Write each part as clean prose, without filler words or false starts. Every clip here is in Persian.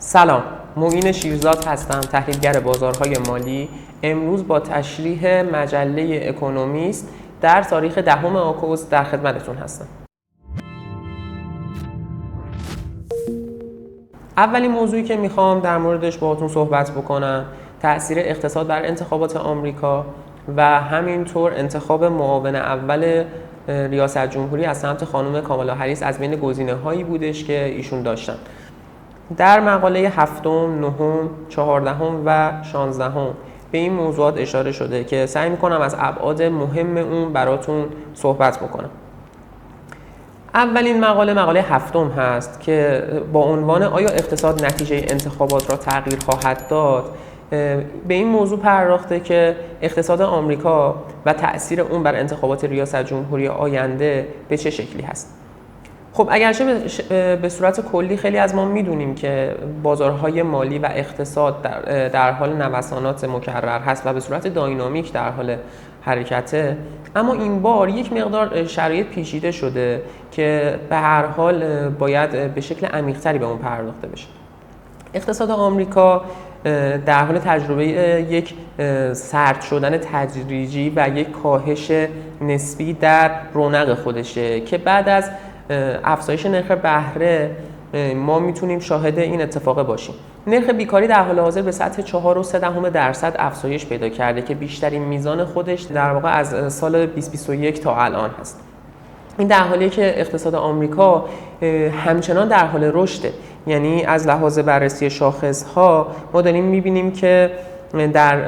سلام، معین شیرزاد هستم، تحلیلگر بازارهای مالی. امروز با تشریح مجله اکونومیست در تاریخ 10 آگوست در خدمتتون هستم. اولین موضوعی که میخوام در موردش باهاتون صحبت بکنم تأثیر اقتصاد بر انتخابات آمریکا و همینطور انتخاب معاون اول ریاست جمهوری از سمت خانم کامالا هریس از بین گزینه‌هایی بودش که ایشون داشتن. در مقاله 7، 9، 14 و 16 به این موضوعات اشاره شده که سعی میکنم از ابعاد مهم اون براتون صحبت بکنم. اولین مقاله 7 هست که با عنوان آیا اقتصاد نتیجه انتخابات را تغییر خواهد داد به این موضوع پرداخته که اقتصاد آمریکا و تأثیر اون بر انتخابات ریاست جمهوری آینده به چه شکلی هست. خب اگرچه به صورت کلی خیلی از ما میدونیم که بازارهای مالی و اقتصاد در حال نوسانات مکرر هست و به صورت داینامیک در حال حرکته، اما این بار یک مقدار شرایط پیچیده شده که به هر حال باید به شکل عمیق‌تری به اون پرداخته بشه. اقتصاد آمریکا در حال تجربه یک سرد شدن تدریجی و یک کاهش نسبی در رونق خودشه که بعد از افزایش نرخ بهره ما میتونیم شاهد این اتفاق باشیم. نرخ بیکاری در حال حاضر به سطح 4.3% افزایش پیدا کرده که بیشترین میزان خودش در واقع از سال 2021 تا الان هست. این در حالیه که اقتصاد آمریکا همچنان در حال رشده، یعنی از لحاظ بررسی شاخص‌ها ما داریم می‌بینیم که در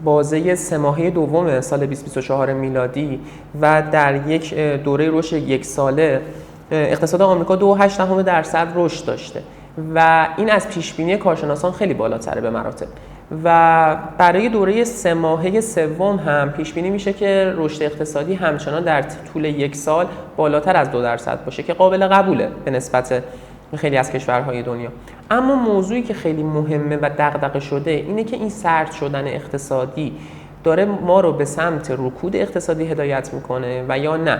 بازه 3 ماهه دوم سال 2024 میلادی و در یک دوره رشد یک ساله اقتصاد آمریکا 2.8% رشد داشته و این از پیشبینی کارشناسان خیلی بالاتره به مراتب و برای دوره 3 ماهه سوم هم پیشبینی میشه که رشد اقتصادی همچنان در طول یک سال بالاتر از 2% باشه که قابل قبوله به نسبت خیلی از کشورهای دنیا. اما موضوعی که خیلی مهمه و دغدغه شده اینه که این سرد شدن اقتصادی داره ما رو به سمت رکود اقتصادی هدایت میکنه و یا نه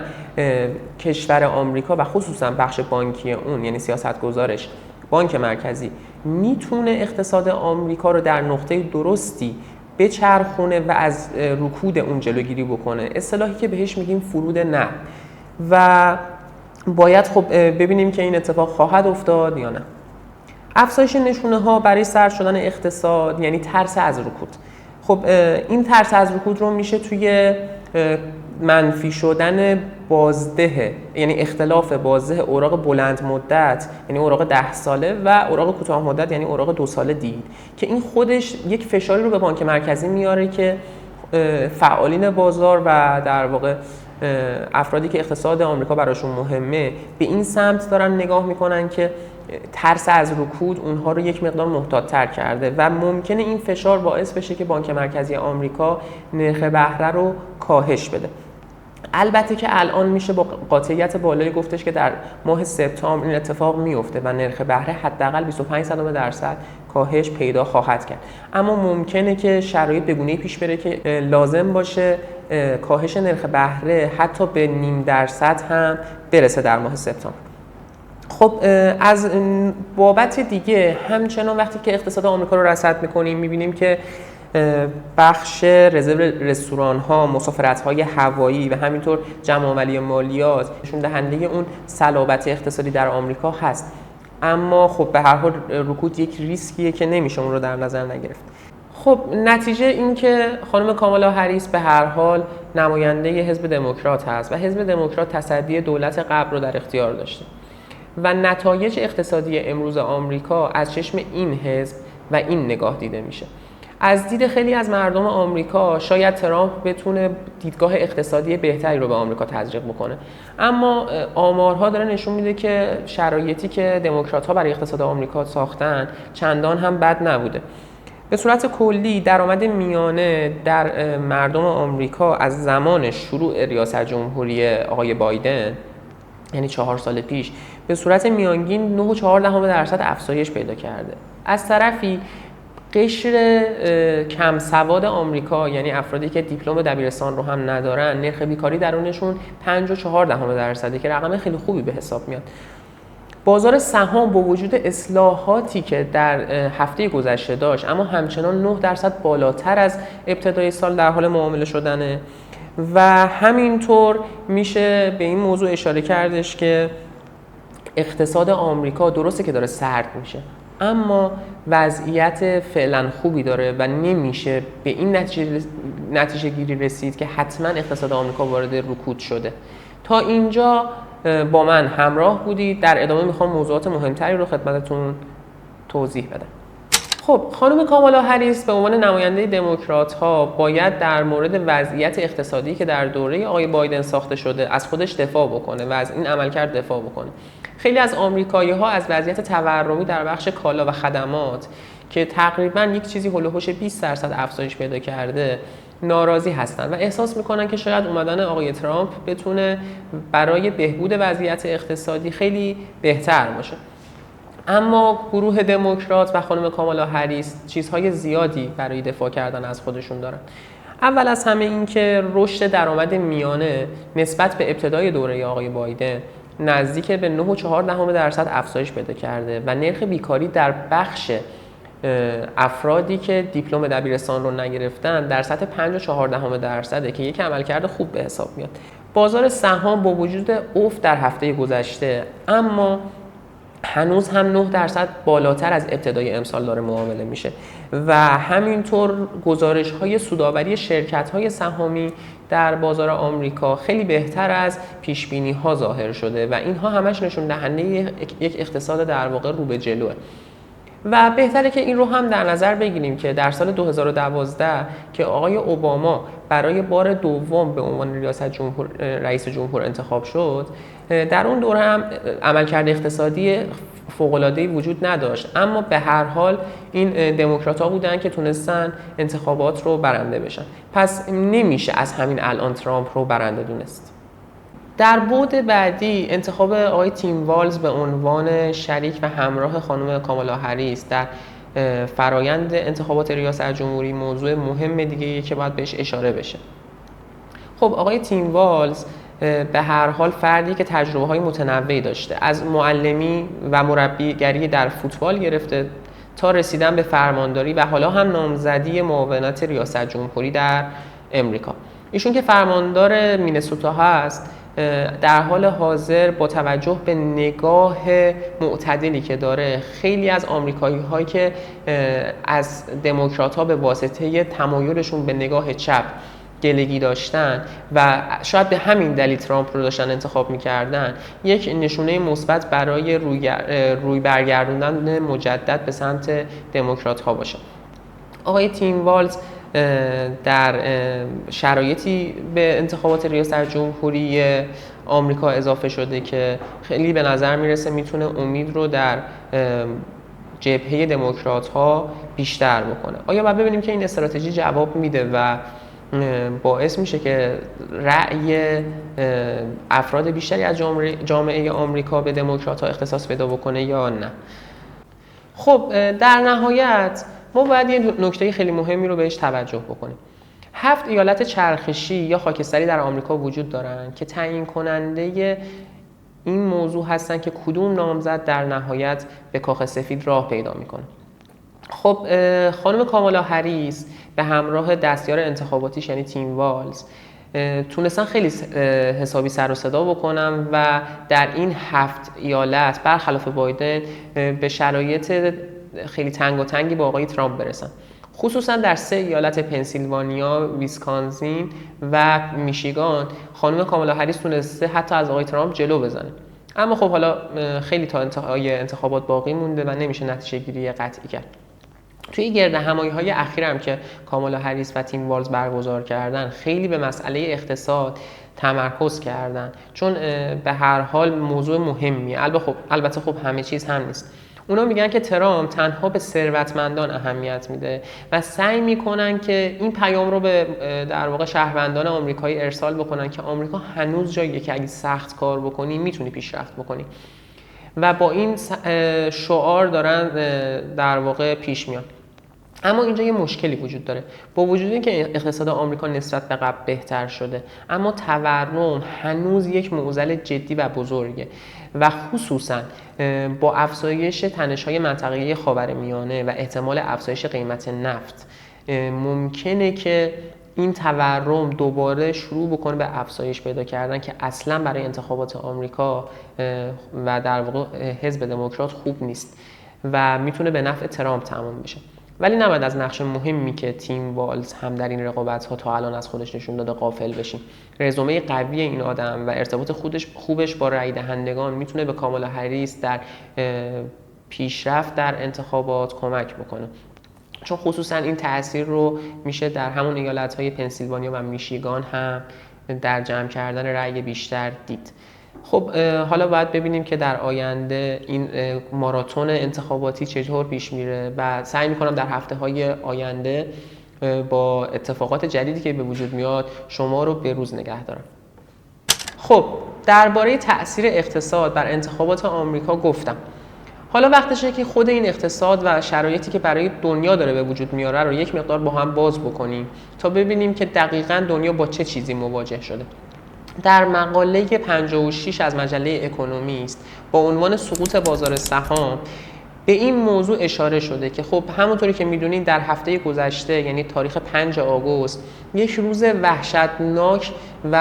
کشور آمریکا و خصوصا بخش بانکی اون، یعنی سیاستگزارش بانک مرکزی، میتونه اقتصاد آمریکا رو در نقطه درستی بچرخونه و از رکود اون جلوگیری بکنه، اصطلاحی که بهش میگیم فرود نقد. و باید خب ببینیم که این اتفاق خواهد افتاد یا نه. افزایش نشونه ها برای سرد شدن اقتصاد یعنی ترس از رکود. خب این ترس از رکود رو میشه توی منفی شدن بازده، یعنی اختلاف بازده اوراق بلند مدت یعنی اوراق 10 ساله و اوراق کوتاه مدت یعنی اوراق 2 ساله دید که این خودش یک فشاری رو به بانک مرکزی میاره که فعالین بازار و در واقع افرادی که اقتصاد آمریکا براشون مهمه به این سمت دارن نگاه میکنن که ترس از رکود اونها رو یک مقدار محتاط‌تر کرده و ممکنه این فشار باعث بشه که بانک مرکزی آمریکا نرخ بهره رو کاهش بده. البته که الان میشه با قاطعیت بالایی گفتش که در ماه سپتامبر این اتفاق میفته و نرخ بهره حداقل 25% کاهش پیدا خواهد کرد، اما ممکنه که شرایط به گونه‌ای پیش بره که لازم باشه کاهش نرخ بهره حتی به 0.5% هم برسه در ماه سپتامبر. خب از بابت دیگه همچنان وقتی که اقتصاد آمریکا رو رصد می‌کنیم می‌بینیم که بخش رزرو رستوران‌ها، مسافرت‌های هوایی و همینطور جمع‌آوری مالیات نشون دهنده اون صلابت اقتصادی در آمریکا هست، اما خب به هر حال رکود یک ریسکیه که نمیشه اون رو در نظر نگرفت. خب نتیجه این که خانم کامالا هریس به هر حال نماینده حزب دموکرات هست و حزب دموکرات تصدی دولت قبل رو در اختیار داشته و نتایج اقتصادی امروز آمریکا از چشم این حزب و این نگاه دیده میشه. از دید خیلی از مردم آمریکا شاید ترامپ بتونه دیدگاه اقتصادی بهتری رو به آمریکا تزریق بکنه، اما آمارها داره نشون میده که شرایطی که دموکرات‌ها برای اقتصاد آمریکا ساختن چندان هم بد نبوده. به صورت کلی درآمد میانه در مردم آمریکا از زمان شروع ریاست جمهوری آقای بایدن یعنی 4 سال پیش به صورت میانگین 9.4% افزایش پیدا کرده. از طرفی قشر کم سواد آمریکا یعنی افرادی که دیپلم دبیرستان رو هم ندارن نرخ بیکاری درونشون 5.4% که رقم خیلی خوبی به حساب میاد. بازار سهام با وجود اصلاحاتی که در هفته گذشته داشت اما همچنان 9% بالاتر از ابتدای سال در حال معامله شدنه و همینطور میشه به این موضوع اشاره کردش که اقتصاد آمریکا درسته که داره سرد میشه اما وضعیت فعلا خوبی داره و نمیشه به این نتیجه گیری رسید که حتما اقتصاد آمریکا وارد رکود شده. تا اینجا با من همراه بودید. در ادامه میخوام موضوعات مهمتری رو خدمتتون توضیح بدم. خب خانم کامالا هریس به عنوان نماینده دموکرات ها باید در مورد وضعیت اقتصادی که در دوره آقای بایدن ساخته شده از خودش دفاع بکنه و از این عملکرد دفاع بکنه. خیلی از آمریکایی‌ها از وضعیت تورمی در بخش کالا و خدمات که تقریباً یک چیزی هول و هوش 20% افزایش پیدا کرده ناراضی هستند و احساس میکنن که شاید اومدن آقای ترامپ بتونه برای بهبود وضعیت اقتصادی خیلی بهتر باشه. اما گروه دموکرات و خانم کامالا هریس چیزهای زیادی برای دفاع کردن از خودشون دارن. اول از همه این که رشد درآمد میانه نسبت به ابتدای دوره آقای بایدن نزدیک به 9.4% افزایش پیدا کرده و نرخ بیکاری در بخش افرادی که دیپلم دبیرستان رو نگرفتن در سطح 5.4% که یک عملکرد خوب به حساب میاد. بازار سهام با وجود افت در هفته گذشته اما هنوز هم 9% بالاتر از ابتدای امسال داره معامله میشه و همینطور گزارش‌های سودآوری شرکت‌های سهامی در بازار آمریکا خیلی بهتر از پیش‌بینی‌ها ظاهر شده و اینها همش نشون دهنده یک اقتصاد در واقع رو به جلوه. و بهتره که این رو هم در نظر بگیریم که در سال 2012 که آقای اوباما برای بار دوم به عنوان رئیس جمهور انتخاب شد، در اون دوره هم عملکرد اقتصادی فوق‌العاده‌ای وجود نداشت، اما به هر حال این دموکرات‌ها بودن که تونستن انتخابات رو برنده بشن. پس نمیشه از همین الان ترامپ رو برنده دونست. در بعد بعدی انتخاب آقای تیم والز به عنوان شریک و همراه خانم کامالا هریس در فرایند انتخابات ریاست جمهوری موضوع مهم دیگه‌ایه که باید بهش اشاره بشه. خب آقای تیم والز به هر حال فردی که تجربه‌های متنوعی داشته، از معلمی و مربیگری در فوتبال گرفته تا رسیدن به فرمانداری و حالا هم نامزدی معاونت ریاست جمهوری در امریکا. ایشون که فرماندار مینسوتا هست، در حال حاضر با توجه به نگاه معتدلی که داره خیلی از آمریکایی‌هایی که از دموکرات‌ها به واسطه تمایلشون به نگاه چپ گلگی داشتن و شاید به همین دلیل ترامپ رو داشتن انتخاب می‌کردن، یک نشونه مثبت برای روی برگردوندن مجدد به سمت دموکرات‌ها باشه. آقای تیم والز در شرایطی به انتخابات ریاست جمهوری آمریکا اضافه شده که خیلی به نظر میرسه میتونه امید رو در جبهه دموکرات ها بیشتر بکنه. آیا باید ببینیم که این استراتژی جواب میده و باعث میشه که رأی افراد بیشتری از جامعه آمریکا به دموکرات ها اختصاص پیدا بکنه یا نه؟ خب در نهایت ما باید یه نکته خیلی مهمی رو بهش توجه بکنیم. 7 ایالت چرخشی یا خاکستری در آمریکا وجود دارن که تعیین کننده این موضوع هستن که کدوم نامزد در نهایت به کاخ سفید راه پیدا میکنه. خب خانم کامالا هریس به همراه دستیار انتخاباتیش یعنی تیم والز تونستن خیلی حسابی سر و صدا بکنن و در این 7 ایالت برخلاف بایدن به شرایط خیلی تنگی با آقای ترامپ برسن. خصوصا در 3 ایالت پنسیلوانیا، ویسکانسین و میشیگان خانم کامالا هریس تونسته حتی از آقای ترامپ جلو بزنه. اما خب حالا خیلی تا انتهای انتخابات باقی مونده و نمیشه نتیجه گیری قطعی کرد. توی گردهمایی‌های اخیر هم که کامالا هریس و تیم والز برگزار کردن خیلی به مسئله اقتصاد تمرکز کردن، چون به هر حال موضوع مهمیه. البته خب همه چیز هم نیست. اونا میگن که ترامپ تنها به ثروتمندان اهمیت میده و سعی میکنن که این پیام رو به در واقع شهروندان آمریکایی ارسال بکنن که آمریکا هنوز جاییه که اگه سخت کار بکنی میتونی پیشرفت بکنی و با این شعار دارن در واقع پیش میان. اما اینجا یه مشکلی وجود داره. با وجود اینکه اقتصاد آمریکا نسبت به قبل بهتر شده، اما تورم هنوز یک معضل جدی و بزرگه و خصوصا با افزایش تنش‌های منطقه‌ای خاورمیانه و احتمال افزایش قیمت نفت ممکنه که این تورم دوباره شروع بکنه به افزایش پیدا کردن که اصلا برای انتخابات آمریکا و در واقع حزب دموکرات خوب نیست و میتونه به نفع ترامپ تمام بشه. ولی نباید از نقش مهمی که تیم والز هم در این رقابت‌ها تا الان از خودش نشون داده غافل بشیم. رزومه قوی این آدم و ارتباط خوبش با رای دهندگان میتونه به کامالا هریس در پیشرفت در انتخابات کمک بکنه. چون خصوصا این تأثیر رو میشه در همون ایالت‌های پنسیلوانیا و میشیگان هم در جمع کردن رأی بیشتر دید. خب حالا باید ببینیم که در آینده این ماراتون انتخاباتی چطور پیش میره و سعی میکنم در هفته‌های آینده با اتفاقات جدیدی که به وجود میاد شما رو به روز نگه دارم. خب درباره تأثیر اقتصاد بر انتخابات آمریکا گفتم. حالا وقتشه که خود این اقتصاد و شرایطی که برای دنیا داره به وجود میاره رو یک مقدار با هم باز بکنیم تا ببینیم که دقیقاً دنیا با چه چیزی مواجه شده. در مقاله 56 از مجله اکونومیست با عنوان سقوط بازار سهام به این موضوع اشاره شده که خب همونطوری که میدونید در هفته گذشته یعنی تاریخ 5 آگوست یک روز وحشتناک و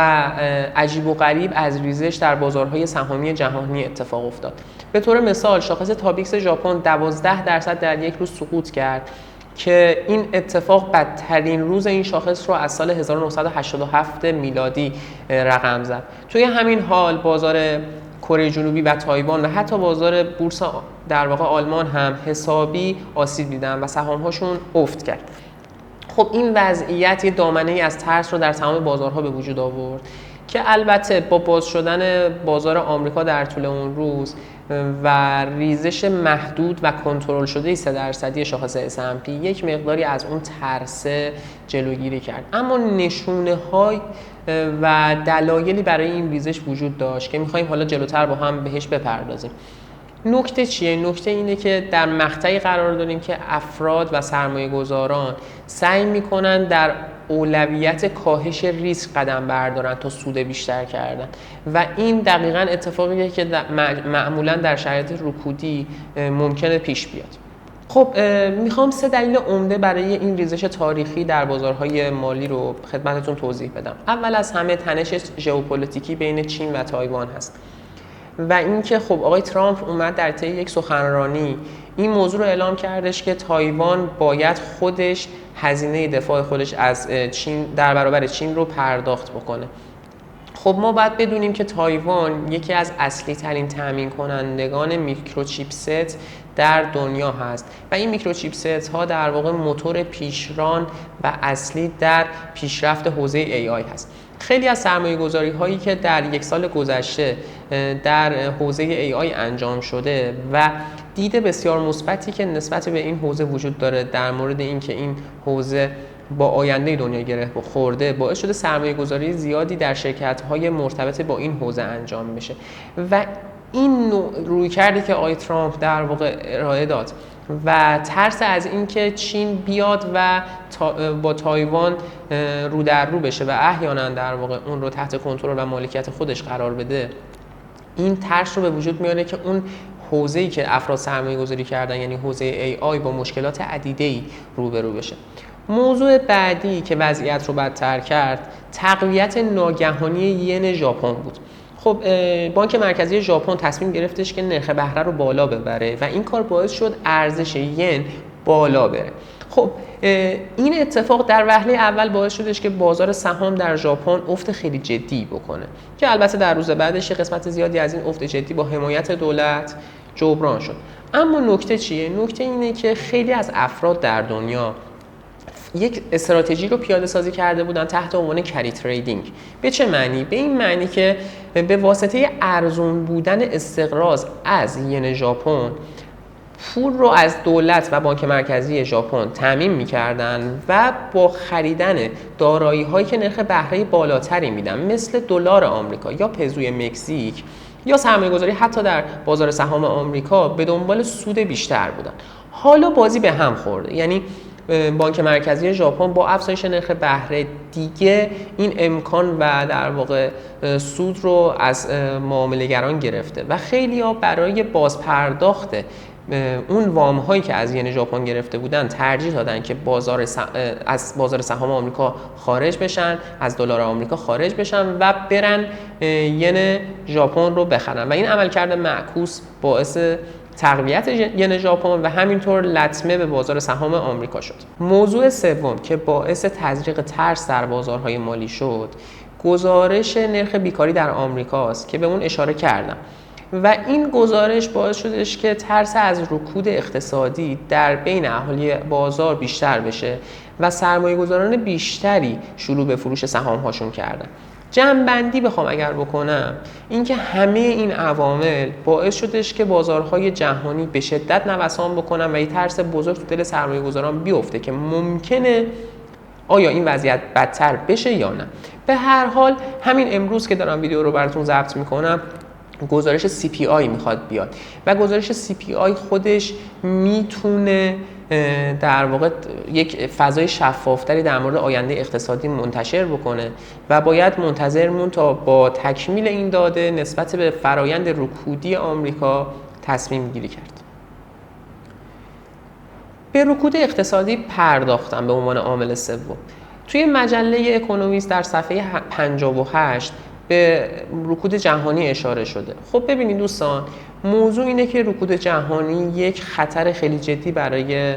عجیب و غریب از ریزش در بازارهای سهامی جهانی اتفاق افتاد. به طور مثال شاخص تابیکس ژاپن 12% در یک روز سقوط کرد که این اتفاق بدترین روز این شاخص رو از سال 1987 میلادی رقم زد. توی همین حال بازار کره جنوبی و تایوان و حتی بازار بورس در واقع آلمان هم حسابی آسیب دیدن و سهام‌هاشون افت کرد. خب این وضعیت یه دامنه‌ای از ترس رو در تمام بازارها به وجود آورد که البته با باز شدن بازار آمریکا در طول اون روز و ریزش محدود و کنترل شده 3% شاخص S&P یک مقداری از اون ترس جلوگیری کرد. اما نشونه‌های و دلایلی برای این ریزش وجود داشت که می‌خوایم حالا جلوتر با هم بهش بپردازیم. نکته چیه؟ نکته اینه که در مقطعی قرار داریم که افراد و سرمایه‌گذاران سعی می‌کنن در اولویت کاهش ریسک قدم بردارن تا سود بیشتر کردن و این دقیقاً اتفاقیه که معمولاً در شرایط رکودی ممکنه پیش بیاد. خب میخوام 3 دلیل عمده برای این ریزش تاریخی در بازارهای مالی رو خدمتتون توضیح بدم. اول از همه تنش ژئوپلیتیکی بین چین و تایوان هست و اینکه خب آقای ترامپ اومد در طی یک سخنرانی این موضوع رو اعلام کردش که تایوان باید خودش هزینه دفاع خودش از چین در برابر چین رو پرداخت بکنه. خب ما باید بدونیم که تایوان یکی از اصلی ترین تامین کنندگان میکروچیپست در دنیا هست و این میکروچیپست ها در واقع موتور پیشران و اصلی در پیشرفت حوزه AI هست. خیلی از سرمایه‌گذاری هایی که در یک سال گذشته در حوزه AI انجام شده و دید بسیار مثبتی که نسبت به این حوزه وجود داره در مورد اینکه این حوزه با آینده دنیا گره خورده باعث شده سرمایه‌گذاری زیادی در شرکت‌های مرتبط با این حوزه انجام بشه و این رویکردی که آقای ترامپ در واقع ارائه داد و ترس از اینکه چین بیاد و با تایوان رو در رو بشه و احیانا در واقع اون رو تحت کنترل و مالکیت خودش قرار بده، این ترس رو به وجود میاره که اون حوزه‌ای که افراد سرمایه‌گذاری کردن یعنی حوزه AI با مشکلات عدیده‌ای روبرو بشه. موضوع بعدی که وضعیت رو بدتر کرد تقویت ناگهانی ین ژاپن بود. خب بانک مرکزی ژاپن تصمیم گرفتش که نرخ بهره رو بالا ببره و این کار باعث شد ارزش ین بالا بره. خب این اتفاق در وهله اول باعث شدش که بازار سهام در ژاپن افت خیلی جدی بکنه که البته در روز بعدش قسمت زیادی از این افت جدی با حمایت دولت جبران شد. اما نکته چیه؟ نکته اینه که خیلی از افراد در دنیا یک استراتژی رو پیاده سازی کرده بودن تحت عنوان کری تریدینگ. به چه معنی؟ به این معنی که به واسطه ارزون بودن استقراض از ین ژاپن پول رو از دولت و بانک مرکزی ژاپن تامین می‌کردن و با خریدن دارایی‌هایی که نرخ بهره بالاتری میدن مثل دلار آمریکا یا پزوی مکزیک یا سرمایه‌گذاری حتی در بازار سهام آمریکا به دنبال سود بیشتر بودن. حالا بازی به هم خورده، یعنی بانک مرکزی ژاپن با افزایش نرخ بهره دیگه این امکان و در واقع سود رو از معامله‌گران گرفته و خیلی‌ها برای بازپرداخت اون وام هایی که از ین ژاپن گرفته بودن ترجیح دادن که از بازار سهام آمریکا خارج بشن، از دلار آمریکا خارج بشن و برن ین ژاپن رو بخرن و این عملکرد معکوس باعث تقویت ین ژاپن و همینطور لطمه به بازار سهام آمریکا شد. موضوع سوم که باعث تزریق ترس در بازارهای مالی شد، گزارش نرخ بیکاری در آمریکاست که به اون اشاره کردم. و این گزارش باعث شدش که ترس از رکود اقتصادی در بین اهالی بازار بیشتر بشه و سرمایه‌گذاران بیشتری شروع به فروش سهام هاشون کردن. جمع‌بندی بخوام اگر بکنم، اینکه همه این عوامل باعث شدش که بازارهای جهانی به شدت نوسان بکنن و یه ترس بزرگ تو دل سرمایه‌گذاران بیفته که ممکنه آیا این وضعیت بدتر بشه یا نه. به هر حال همین امروز که دارم ویدیو رو براتون ضبط میکنم گزارش CPI میخواد بیاد و گزارش CPI خودش میتونه در واقع یک فضای شفافتری در مورد آینده اقتصادی منتشر بکنه و باید منتظر مون تا با تکمیل این داده نسبت به فرایند رکودی آمریکا تصمیم گیری کرد. به رکود اقتصادی پرداختم به عنوان عامل سوم. توی مجله اکونومیست در صفحه 58 به رکود جهانی اشاره شده. خب ببینید دوستان، موضوع اینه که رکود جهانی یک خطر خیلی جدی برای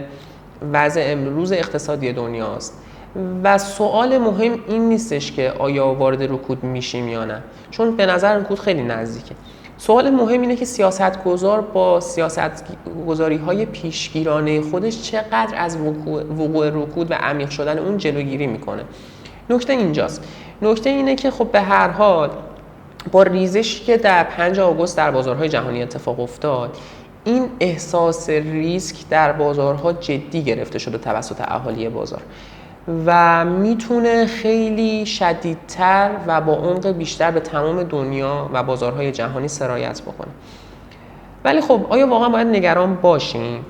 وضع امروز اقتصادی دنیاست و سوال مهم این نیستش که آیا وارد رکود میشیم یا نه، چون به نظر رکود خیلی نزدیکه. سوال مهم اینه که سیاستگزار با سیاستگزاری‌های پیشگیرانه خودش چقدر از وقوع رکود و عمیق شدن اون جلوگیری میکنه. نکته اینجاست. نکته اینه که خب به هر حال با ریزشی که در 5 آگوست در بازارهای جهانی اتفاق افتاد، این احساس ریسک در بازارها جدی گرفته شده توسط اهالی بازار و میتونه خیلی شدیدتر و با عمق بیشتر به تمام دنیا و بازارهای جهانی سرایت بکنه. ولی خب آیا واقعا باید نگران باشیم؟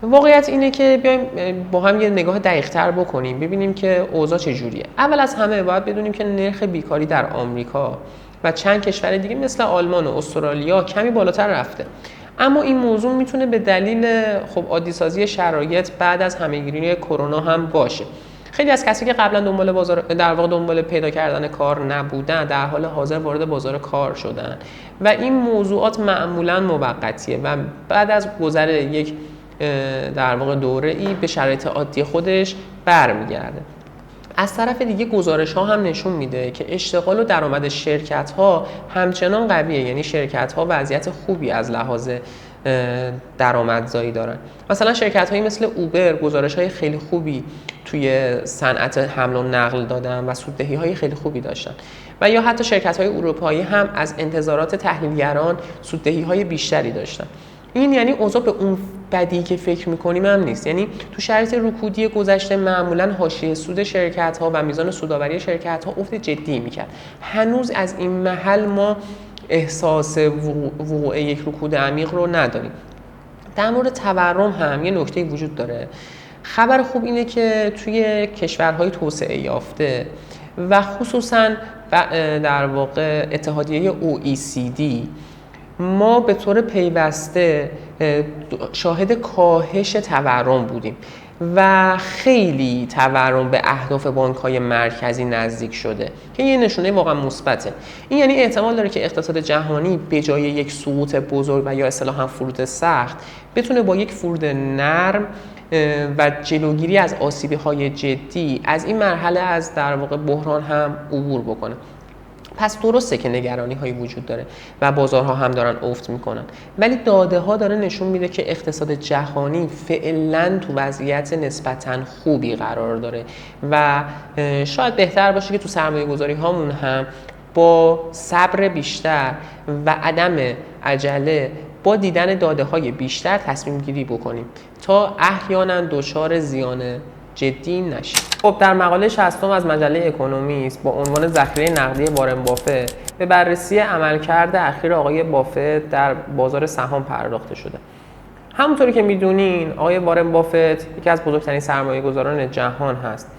واقعیت اینه که بیایم با هم یه نگاه دقیق‌تر بکنیم ببینیم که اوضاع چجوریه. اول از همه باید بدونیم که نرخ بیکاری در آمریکا و چند کشور دیگه مثل آلمان و استرالیا کمی بالاتر رفته، اما این موضوع میتونه به دلیل خب عادی‌سازی شرایط بعد از همه‌گیری کرونا هم باشه. خیلی از کسی که قبلا دنبال بازار در واقع دنبال پیدا کردن کار نبودن در حال حاضر وارد بازار کار شدن و این موضوعات معمولاً موقتیه و بعد از گذر یک در واقع دوره‌ای به شرایط عادی خودش برمیگرده. از طرف دیگه گزارش‌ها هم نشون میده که اشتغال و درآمد شرکت‌ها همچنان قویه، یعنی شرکت‌ها وضعیت خوبی از لحاظ درآمدزایی دارن. مثلا شرکت‌هایی مثل اوبر گزارش‌های خیلی خوبی توی صنعت حمل و نقل دادن و سوددهی‌های خیلی خوبی داشتن و یا حتی شرکت‌های اروپایی هم از انتظارات تحلیلگران سوددهی‌های بیشتری داشتن. این یعنی اوضاع به اون بدی که فکر می‌کنیم هم نیست. یعنی تو شرایط رکودی گذشته معمولاً حاشیه سود شرکت‌ها و میزان سودآوری شرکت‌ها افت جدی می‌کرد. هنوز از این محل ما احساس وقوع یک رکود عمیق رو نداریم. در مورد تورم هم یه نکته وجود داره. خبر خوب اینه که توی کشورهای توسعه یافته و خصوصاً در واقع اتحادیه OECD ما به طور پیوسته شاهد کاهش تورم بودیم و خیلی تورم به اهداف بانک‌های مرکزی نزدیک شده که یه نشونه واقعا مثبته. این یعنی احتمال داره که اقتصاد جهانی به جای یک سقوط بزرگ و یا اصطلاحاً فرود سخت بتونه با یک فرود نرم و جلوگیری از آسیب‌های جدی از این مرحله از در واقع بحران هم عبور بکنه. پس درسته که نگرانی‌هایی وجود داره و بازارها هم دارن افت میکنن، ولی داده‌ها داره نشون میده که اقتصاد جهانی فعلا تو وضعیت نسبتاً خوبی قرار داره و شاید بهتر باشه که تو سرمایه‌گذاری هامون هم با صبر بیشتر و عدم عجله با دیدن داده‌های بیشتر تصمیم گیری بکنیم تا احیانا دچار زیان جدی نشید. خب در مقاله 60 از مجله اکونومیست با عنوان ذخیره نقدی وارن بافت به بررسی عملکرد اخیر آقای بافت در بازار سهام پرداخته شده. همونطوری که میدونین آقای وارن بافت یکی از بزرگترین سرمایه‌گذاران جهان هست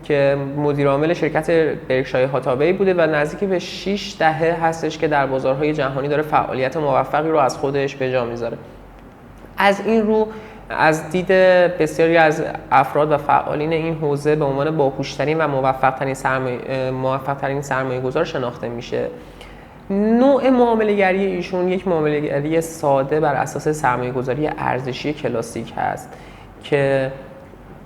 که مدیر عامل شرکت برکشایر هاتاوی بوده و نزدیک به 6 دهه هستش که در بازارهای جهانی داره فعالیت موفقی رو از خودش به جا میذاره. از این رو از دید بسیاری از افراد و فعالین این حوزه به عنوان باهوش‌ترین و موفق‌ترین سرمایه‌گذار شناخته میشه. نوع معامله‌گری ایشون یک معامله‌گری ساده بر اساس سرمایه‌گذاری ارزشی کلاسیک هست که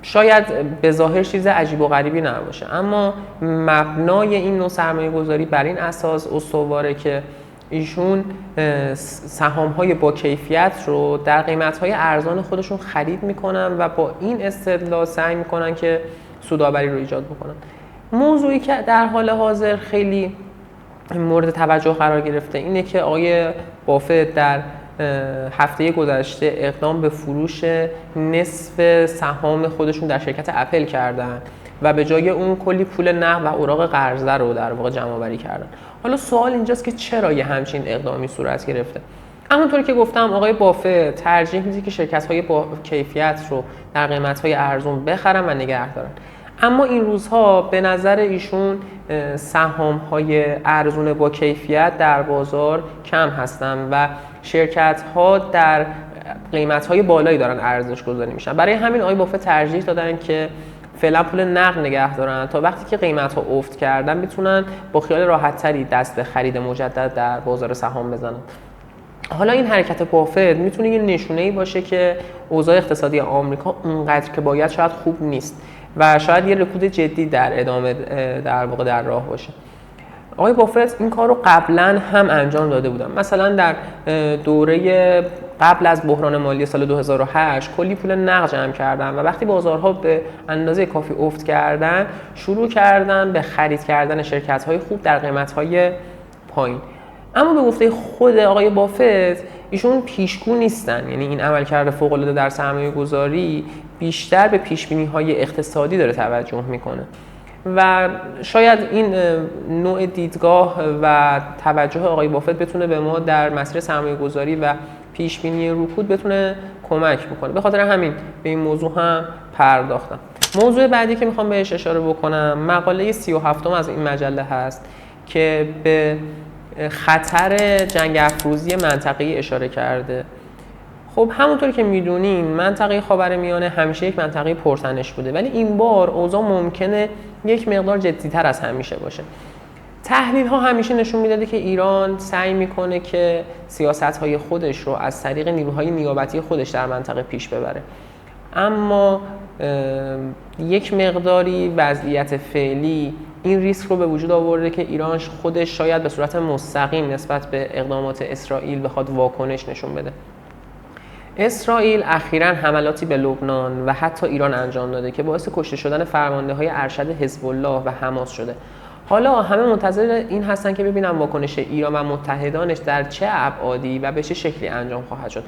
شاید به ظاهر چیز عجیب و غریبی نباشه، اما مبنای این نوع سرمایه‌گذاری بر این اساس استواره که ایشون سهام‌های با کیفیت رو در قیمت‌های ارزان خودشون خرید میکنن و با این استدلال سعی میکنن که سودآوری رو ایجاد بکنن. موضوعی که در حال حاضر خیلی مورد توجه قرار گرفته اینه که آقای بافت در هفته گذشته اقدام به فروش نصف سهام خودشون در شرکت اپل کردن و به جای اون کلی پول نقد و اوراق قرضه رو در واقع جمع آوری کردن. حالا سوال اینجاست که چرا یه همچین اقدامی صورت گرفته؟ همونطور که گفتم آقای بافت ترجیح میده که شرکت‌های با کیفیت رو در قیمت‌های ارزون بخرن و نگه دارن. اما این روزها به نظر ایشون سهام‌های ارزون با کیفیت در بازار کم هستن و شرکت‌ها در قیمت‌های بالایی دارن ارزش گذاری میشن. برای همین آقای بافت ترجیح دادن که فعلا پول نقد نگه دارن تا وقتی که قیمت‌ها افت کردن بتونن با خیال راحت‌تری دست به خرید مجدد در بازار سهام بزنن. حالا این حرکت بافت میتونه یه نشونه‌ای باشه که اوضاع اقتصادی آمریکا اونقدر که باید شاید خوب نیست و شاید یه رکود جدی در ادامه در واقع در راه باشه. آقای بافت این کار رو قبلا هم انجام داده بودن. مثلا در دوره قبل از بحران مالی سال 2008 کلی پول نقد جمع کردن و وقتی بازارها به اندازه کافی افت کردن شروع کردن به خرید کردن شرکت‌های خوب در قیمت‌های پایین. اما به گفته خود آقای بافت ایشون پیشگو نیستن، یعنی این عملکرد فوق‌العاده در سرمایه‌گذاری بیشتر به پیش‌بینی‌های اقتصادی داره توجه میکنه و شاید این نوع دیدگاه و توجه آقای بافت بتونه به ما در مسیر سرمایه‌گذاری و پیش‌بینی رکود بتونه کمک بکنه. به خاطر همین به این موضوع هم پرداختم. موضوع بعدی که میخوام بهش اشاره بکنم مقاله 37 از این مجله هست که به خطر جنگ افروزی منطقه‌ای اشاره کرده. خب همونطور که میدونین منطقه خاورمیانه همیشه یک منطقه پرتنش بوده، ولی این بار اوضاع ممکنه یک مقدار جدی‌تر از همیشه باشه. تحلیل‌ها همیشه نشون میداده که ایران سعی میکنه که سیاست‌های خودش رو از طریق نیروهای نیابتی خودش در منطقه پیش ببره، اما یک مقداری وضعیت فعلی این ریسک رو به وجود آورده که ایران خودش شاید به صورت مستقیم نسبت به اقدامات اسرائیل بخواد واکنش نشون بده. اسرائیل اخیراً حملاتی به لبنان و حتی ایران انجام داده که باعث کشته شدن فرمانده‌های ارشد حزب الله و حماس شده. حالا همه منتظر این هستن که ببینن واکنش ایران و متحدانش در چه ابعادی و به چه شکلی انجام خواهد شد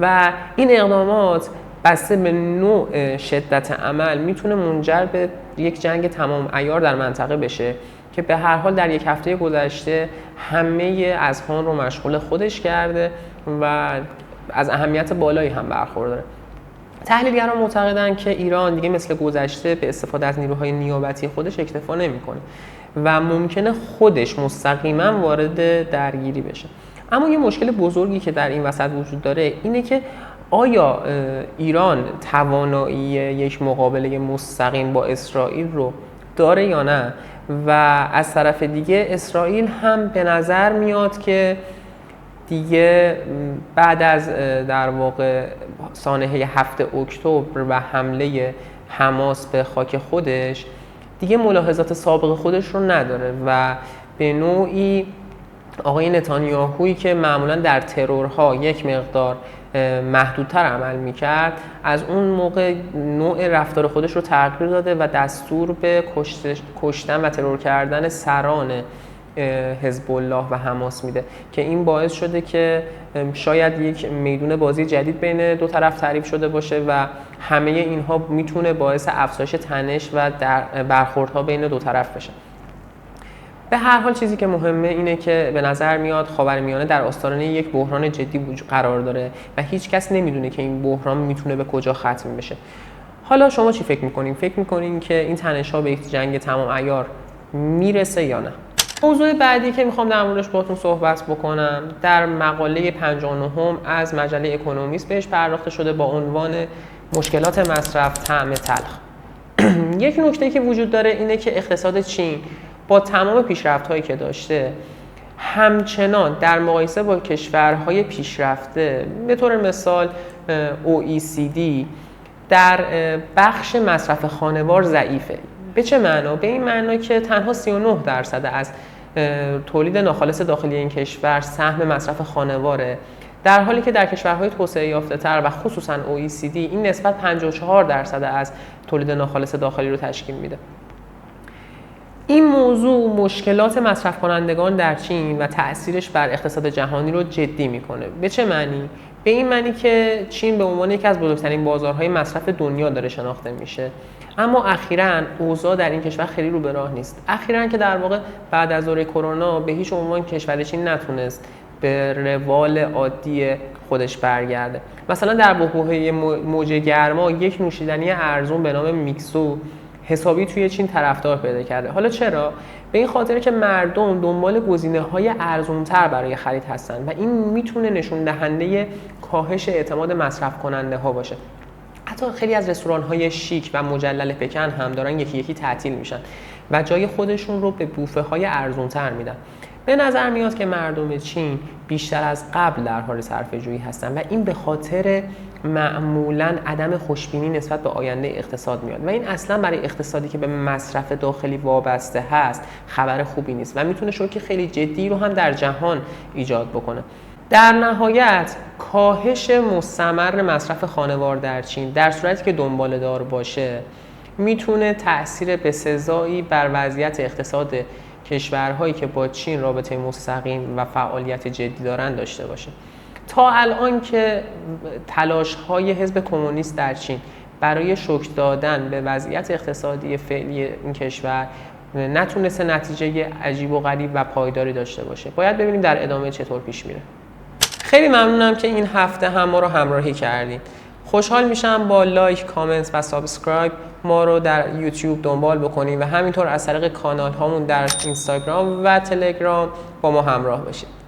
و این اقدامات بسته به نوع شدت عمل میتونه منجر به یک جنگ تمام عیار در منطقه بشه که به هر حال در یک هفته گذشته همه اذهان رو مشغول خودش کرده و از اهمیت بالایی هم برخورداره. تحلیلگران معتقدند که ایران دیگه مثل گذشته به استفاده از نیروهای نیابتی خودش اکتفا نمی‌کنه و ممکنه خودش مستقیما وارد درگیری بشه. اما یه مشکل بزرگی که در این وسط وجود داره اینه که آیا ایران توانایی یک مقابله مستقیم با اسرائیل رو داره یا نه؟ و از طرف دیگه اسرائیل هم به نظر میاد که دیگه بعد از در واقع سانحه 7 اکتبر و حمله حماس به خاک خودش دیگه ملاحظات سابق خودش رو نداره و به نوعی آقای نتانیاهویی که معمولا در ترورها یک مقدار محدودتر عمل میکرد از اون موقع نوع رفتار خودش رو تغییر داده و دستور به کشتن و ترور کردن سران حزب الله و حماس میده که این باعث شده که شاید یک میدون بازی جدید بین دو طرف تعریف شده باشه و همه اینها میتونه باعث افزایش تنش و برخوردها بین دو طرف بشه. به هر حال چیزی که مهمه اینه که به نظر میاد خاورمیانه در آستانه یک بحران جدی قرار داره و هیچ کس نمیدونه که این بحران میتونه به کجا ختم بشه. حالا شما چی فکر میکنین؟ فکر میکنین که این تنش‌ها به یک جنگ تمام عیار میرسه یا نه؟ موضوع بعدی که میخوام در موردش باهاتون صحبت بکنم در مقاله 59 از مجله اکونومیست بهش پرداخته شده با عنوان مشکلات مصرف طعم تلخ. یک نکته که وجود داره اینه که اقتصاد چین با تمام پیشرفت‌هایی که داشته همچنان در مقایسه با کشورهای پیشرفته به طور مثال OECD در بخش مصرف خانوار ضعیفه. به چه معنا؟ به این معنا که تنها 39% از تولید ناخالص داخلی این کشور سهم مصرف خانواره، در حالی که در کشورهای توسعه یافته‌تر و خصوصا OECD این نسبت 54% از تولید ناخالص داخلی رو تشکیل میده. این موضوع مشکلات مصرف کنندگان در چین و تأثیرش بر اقتصاد جهانی رو جدی میکنه. به چه معنی؟ به این معنی که چین به عنوان یکی از بزرگترین بازارهای مصرف دنیا داره شناخته میشه، اما اخیراً اوضاع در این کشور خیلی رو به راه نیست. اخیراً که در واقع بعد از دوره کرونا به هیچ عنوان کشور چین نتونست به روال عادی خودش برگرده. مثلا در بحبوحه موج گرما یک نوشیدنی ارزون به نام میکسو حسابی توی چین طرفدار پیدا کرده. حالا چرا؟ به این خاطر که مردم دنبال گزینه‌های ارزان‌تر برای خرید هستن و این میتونه نشون دهنده کاهش اعتماد مصرف کننده ها باشه. حتی خیلی از رستوران‌های شیک و مجلل پکن هم دارن یکی یکی تعطیل میشن و جای خودشون رو به بوفه‌های ارزان‌تر میدن. به نظر میاد که مردم چین بیشتر از قبل در حال صرفه‌جویی هستن و این به خاطر معمولاً عدم خوشبینی نسبت به آینده اقتصاد میاد و این اصلا برای اقتصادی که به مصرف داخلی وابسته هست خبر خوبی نیست و میتونه شوک خیلی جدی رو هم در جهان ایجاد بکنه. در نهایت کاهش مستمر مصرف خانوار در چین در صورتی که دنباله دار باشه میتونه تأثیر بسزایی بر وضعیت اقتصاد کشورهایی که با چین رابطه مستقیم و فعالیت جدی دارن داشته باشه. تا الان که تلاش‌های حزب کمونیست در چین برای شوک دادن به وضعیت اقتصادی فعلی این کشور نتونسته نتیجه عجیب و غریب و پایداری داشته باشه. باید ببینیم در ادامه چطور پیش میره. خیلی ممنونم که این هفته هم ما رو همراهی کردین. خوشحال میشم با لایک، کامنت و سابسکرایب ما رو در یوتیوب دنبال بکنید و همینطور از طریق کانال هامون در اینستاگرام و تلگرام با ما همراه باشید.